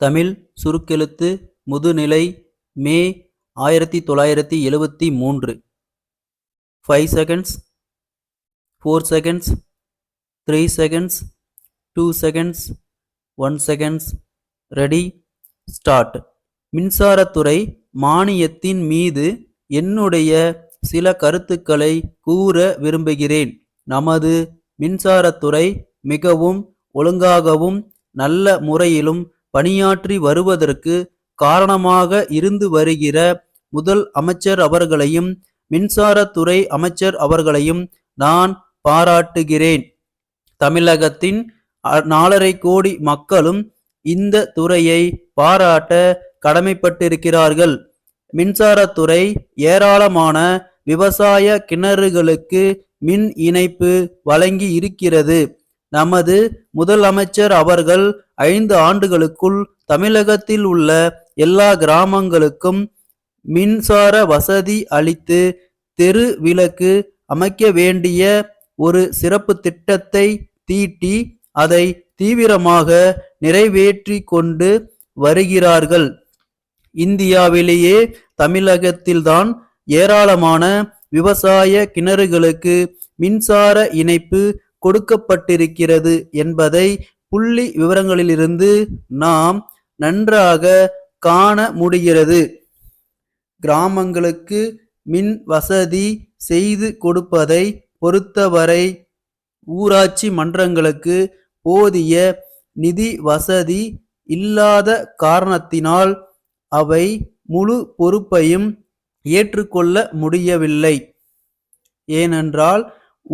தமிழ் சுருக்கெழுத்து முதுநிலை மே 1973 5 seconds 4 seconds 3 seconds 2 seconds 1 seconds ready start. மின்சாரத்துறை மானியத்தின் மீது என்னுடைய சில கருத்துக்களை கூற விரும்புகிறேன். நமது மின்சாரத்துறை மிகவும் ஒழுங்காகவும் நல்ல முறையிலும் பணியாற்றி வருவதற்கு காரணமாக இருந்து வருகிற முதல் அமைச்சர் அவர்களையும் மின்சாரத்துறை அமைச்சர் அவர்களையும் நான் பாராட்டுகிறேன். தமிழகத்தின் 4.5 கோடி மக்களும் இந்த துறையை பாராட்ட கடமைப்பட்டிருக்கிறார்கள். மின்சாரத்துறை ஏராளமான விவசாய கிணறுகளுக்கு மின் இணைப்பு வழங்கி இருக்கிறது. நமது முதலமைச்சர் அவர்கள் 5 ஆண்டுகளுக்குள் தமிழகத்தில் உள்ள எல்லா கிராமங்களுக்கும் மின்சார வசதி அளித்து தெரு விளக்கு அமைக்க வேண்டிய ஒரு சிறப்பு திட்டத்தை தீட்டி அதை தீவிரமாக நிறைவேற்றி கொண்டு வருகிறார்கள். இந்தியாவிலேயே தமிழகத்தில்தான் ஏராளமான விவசாய கிணறுகளுக்கு மின்சார இணைப்பு கொடுக்கப்பட்டிருக்கிறது என்பதை புள்ளி விவரங்களிலிருந்து நாம் நன்றாக காண முடிகிறது. கிராமங்களுக்கு மின் வசதி செய்து கொடுப்பதை பொறுத்தவரை ஊராட்சி மன்றங்களுக்கு போதிய நிதி வசதி இல்லாத காரணத்தினால் அவை முழு பொறுப்பையும் ஏற்றுக்கொள்ள முடியவில்லை. ஏனென்றால்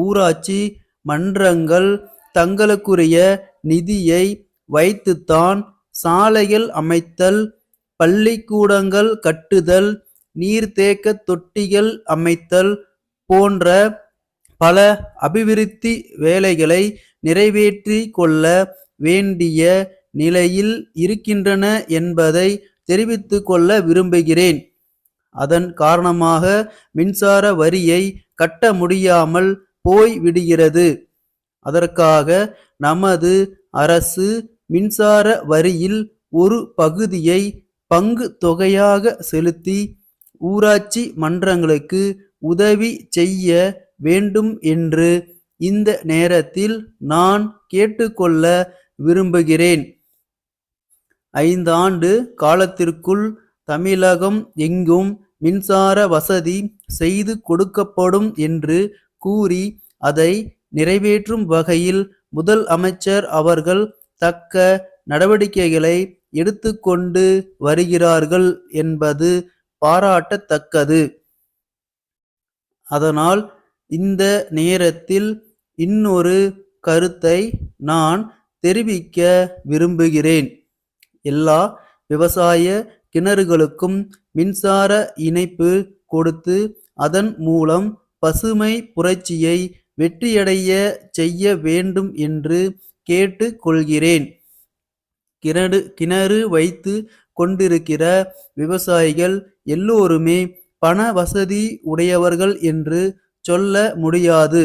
ஊராட்சி மன்றங்கள் தங்களுக்குரிய நிதியை வைத்துத்தான் சாலைகள் அமைத்தல், பள்ளிக்கூடங்கள் கட்டுதல், நீர்த்தேக்க தொட்டிகள் அமைத்தல் போன்ற பல அபிவிருத்தி வேலைகளை நிறைவேற்றி கொள்ள வேண்டிய நிலையில் இருக்கின்றன என்பதை தெரிவித்து கொள்ள விரும்புகிறேன். அதன் காரணமாக மின்சார வரியை கட்ட முடியாமல் போய்விடுகிறது. அதற்காக நமது அரசு மின்சார வரியில் ஒரு பகுதியை பங்கு தொகையாக செலுத்தி ஊராட்சி மன்றங்களுக்கு உதவி செய்ய வேண்டும் என்று இந்த நேரத்தில் நான் கேட்டுக்கொள்ள விரும்புகிறேன். 5 ஆண்டு காலத்திற்குள் தமிழகம் எங்கும் மின்சார வசதி செய்து கொடுக்கப்படும் என்று கூறி அதை நிறைவேற்றும் வகையில் முதல் அமைச்சர் அவர்கள் தக்க நடவடிக்கைகளை எடுத்துக்கொண்டு வருகிறார்கள் என்பது பாராட்டத்தக்கது. அதனால் இந்த நேரத்தில் இன்னொரு கருத்தை நான் தெரிவிக்க விரும்புகிறேன். எல்லா விவசாய கிணறுகளுக்கும் மின்சார இணைப்பு கொடுத்து அதன் மூலம் பசுமை புரட்சியை வெற்றியடைய செய்ய வேண்டும் என்று கேட்டு கொள்கிறேன். கிணறு வைத்து கொண்டிருக்கிற விவசாயிகள் எல்லோருமே பண வசதி உடையவர்கள் என்று சொல்ல முடியாது.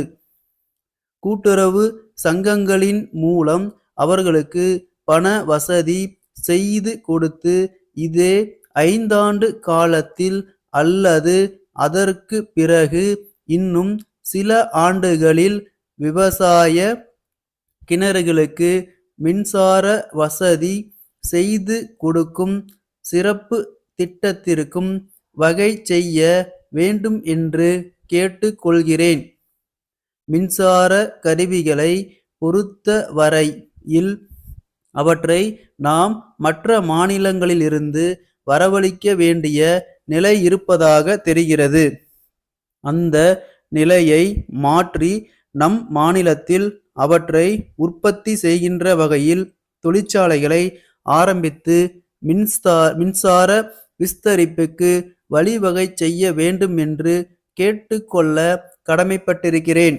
கூட்டுறவு சங்கங்களின் மூலம் அவர்களுக்கு பண வசதி செய்து கொடுத்து இதே 5 ஆண்டு காலத்தில் அல்லது அதற்கு பிறகு இன்னும் சில ஆண்டுகளில் விவசாய கிணறுகளுக்கு மின்சார வசதி செய்து கொடுக்கும் சிறப்பு திட்டத்திற்கும் வகை செய்ய வேண்டும் என்று கேட்டு கொள்கிறேன். மின்சார கருவிகளை பொறுத்த வரையில் அவற்றை நாம் மற்ற மாநிலங்களிலிருந்து வரவழைக்க வேண்டிய நிலை இருப்பதாக தெரிகிறது. அந்த நிலையை மாற்றி நம் மாநிலத்தில் அவற்றை உற்பத்தி செய்கின்ற வகையில் தொழிற்சாலைகளை ஆரம்பித்து மின்சார விஸ்தரிப்புக்கு வழிவகை செய்ய வேண்டும் என்று கேட்டுக்கொள்ள கடமைப்பட்டிருக்கிறேன்.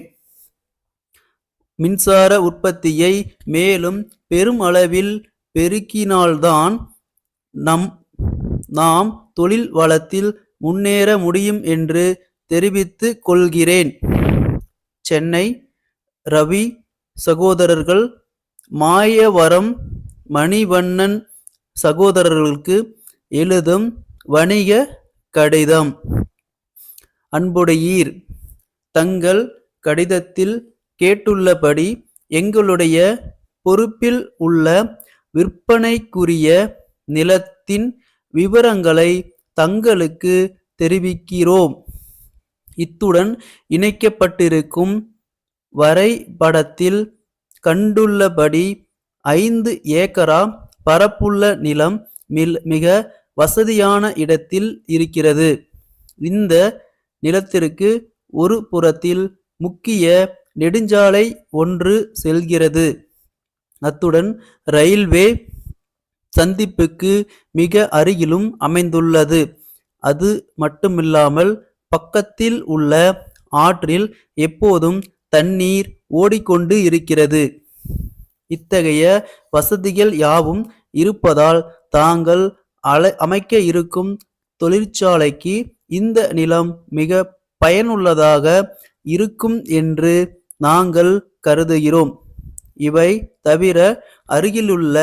மின்சார உற்பத்தியை மேலும் பெரும் அளவில் பெருக்கினால்தான் நாம் தொழில் வளத்தில் முன்னேற முடியும் என்று தெரிவித்து கொள்கிறேன். சென்னை ரவி சகோதரர்கள், மாயவரம் மணிவண்ணன் சகோதரர்களுக்கு எழுதும் வணிக கடிதம். அன்புடையீர், தங்கள் கடிதத்தில் கேட்டுள்ளபடி எங்களுடைய பொறுப்பில் உள்ள விற்பனைக்குரிய நிலத்தின் விவரங்களை தங்களுக்கு தெரிவிக்கிறோம். இத்துடன் இணைக்கப்பட்டிருக்கும் வரைபடத்தில் கண்டுள்ளபடி 5 ஏக்கரா பரப்புள்ள நிலம் மிக வசதியான இடத்தில் இருக்கிறது. இந்த நிலத்திற்கு ஒரு புறத்தில் முக்கிய நெடுஞ்சாலை ஒன்று செல்கிறது. அத்துடன் ரயில்வே சந்திப்புக்கு மிக அருகிலும் அமைந்துள்ளது. அது மட்டுமில்லாமல் பக்கத்தில் உள்ள ஆற்றில் எப்போதும் தண்ணீர் ஓடிக்கொண்டு இருக்கிறது. இத்தகைய வசதிகள் யாவும் இருப்பதால் தாங்கள் அமைக்க இருக்கும் தொழிற்சாலைக்கு இந்த நிலம் மிக பயனுள்ளதாக இருக்கும் என்று நாங்கள் கருதுகிறோம். இவை தவிர அருகிலுள்ள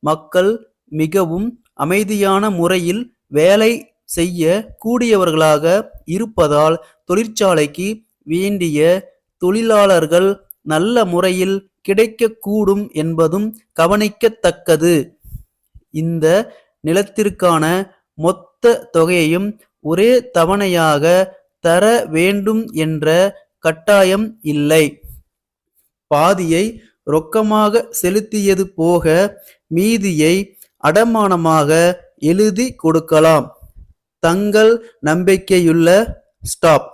மக்கள் மிகவும் அமைதியான முறையில் வேலை செய்ய கூடியவர்களாக இருப்பதால் தொழிற்சாலைக்கு வேண்டிய தொழிலாளர்கள் நல்ல முறையில் கிடைக்கக்கூடும் என்பதும் கவனிக்கத்தக்கது. இந்த நிலத்திற்கான மொத்த தொகையையும் ஒரே தவணையாக தர வேண்டும் என்ற கட்டாயம் இல்லை. பாதியை ரொக்கமாக செலுத்தியது போக மீதியை அடமானமாக எழுதி கொடுக்கலாம். தங்கள் நம்பிக்கையுள்ள ஸ்டாப்.